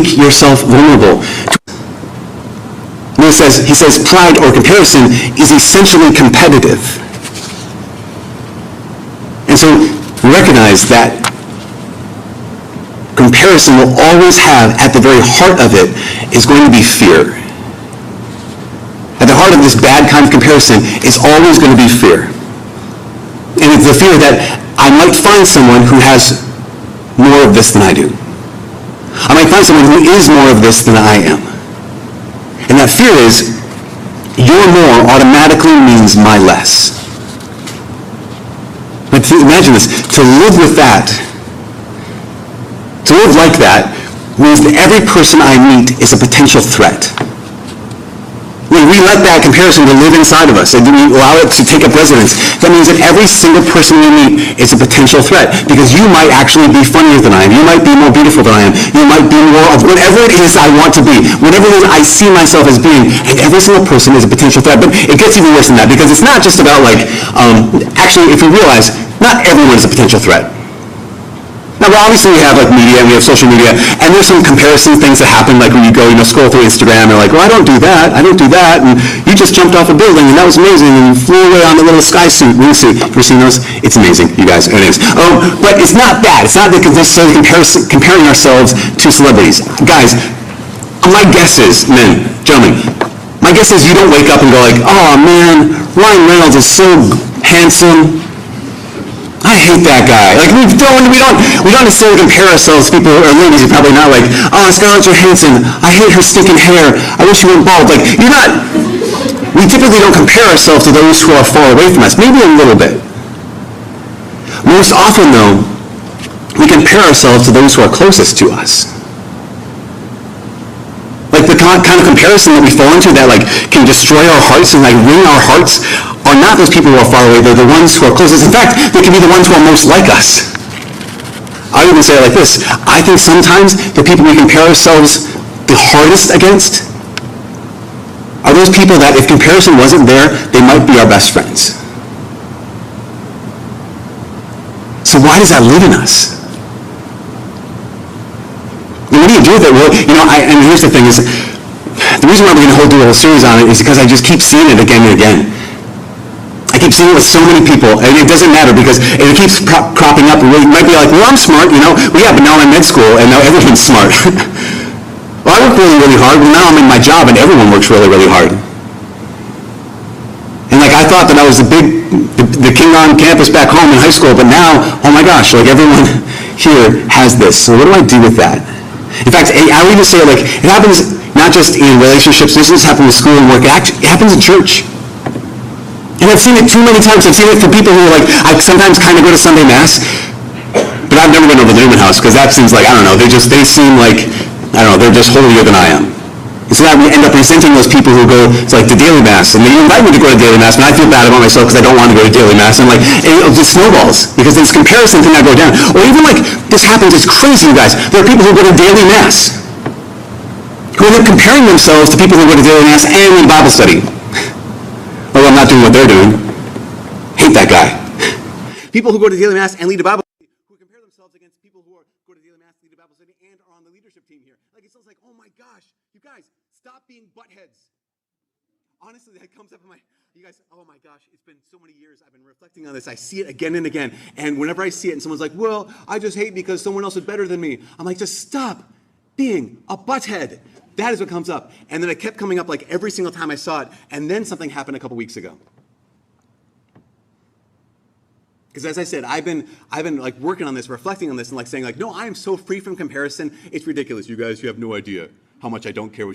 make yourself vulnerable. He says pride or comparison is essentially competitive. And so recognize that comparison will always have, at the very heart of it, is going to be fear. At the heart of this bad kind of comparison is always going to be fear. And it's the fear that I might find someone who has more of this than I do. I might find someone who is more of this than I am. And that fear is, your more automatically means my less. But imagine this, to live with that, to live like that, means that every person I meet is a potential threat. When we let that comparison to live inside of us and we allow it to take up residence, that means that every single person we meet is a potential threat, because you might actually be funnier than I am, you might be more beautiful than I am, you might be more of whatever it is I want to be, whatever it is I see myself as being, and every single person is a potential threat. But it gets even worse than that, because it's not just about actually, if you realize, not everyone is a potential threat. Now, obviously we have media and we have social media, and there's some comparison things that happen, like when you go, scroll through Instagram, and well, I don't do that, and you just jumped off a building, and that was amazing, and you flew away on a little wing suit. Have you seen those? It's amazing, you guys. It is. But it's not that. It's not necessarily comparing ourselves to celebrities. Guys, my guess is, men, gentlemen, my guess is you don't wake up and go like, oh man, Ryan Reynolds is so handsome. I hate that guy. We don't necessarily compare ourselves to people, or ladies, you're probably not like, oh, Scarlett Johansson, I hate her stinking hair, I wish she went bald. We typically don't compare ourselves to those who are far away from us, maybe a little bit. Most often, though, we compare ourselves to those who are closest to us. The kind of comparison that we fall into that can destroy our hearts and wring our hearts are not those people who are far away, they're the ones who are closest. In fact, they can be the ones who are most like us. I would even say it like this, I think sometimes the people we compare ourselves the hardest against are those people that if comparison wasn't there, they might be our best friends. So why does that live in us? What do you do with it? Well, and here's the thing is, the reason why we're going to do a whole series on it is because I just keep seeing it again and again. I keep seeing it with so many people, and it doesn't matter because it keeps cropping up. You might be like, well, I'm smart, well, yeah, but now I'm in med school, and now everyone's smart. Well, I work really, really hard, well, now I'm in my job, and everyone works really, really hard. And I thought that I was the king on campus back home in high school, but now, oh my gosh, everyone here has this. So what do I do with that? In fact, I would even say it happens not just in relationships, this doesn't happen in school and work, it happens in church. And I've seen it too many times. I've seen it for people who are I sometimes kind of go to Sunday Mass, but I've never been over the Newman House because that seems I don't know, they seem they're just holier than I am. And so that we end up resenting those people who go to the daily Mass, and they invite me to go to daily Mass, and I feel bad about myself because I don't want to go to daily Mass, and it just snowballs because this comparison thing I go down. Or even this happens, it's crazy, you guys. There are people who go to daily Mass who end up comparing themselves to people who go to daily Mass and in Bible study. Oh, I'm not doing what they're doing. Hate that guy. People who go to daily Mass and lead a Bible study who compare themselves against people who go to daily Mass, lead a Bible study, and are on the leadership team here. It's almost oh my gosh, you guys, stop being buttheads. Honestly, that comes up in you guys, oh my gosh, it's been so many years I've been reflecting on this. I see it again and again. And whenever I see it and someone's like, well, I just hate because someone else is better than me. I'm just stop being a butthead. That is what comes up. And then it kept coming up every single time I saw it. And then something happened a couple weeks ago. Because as I said, I've been working on this, reflecting on this, and saying no, I am so free from comparison. It's ridiculous, you guys. You have no idea how much I don't care what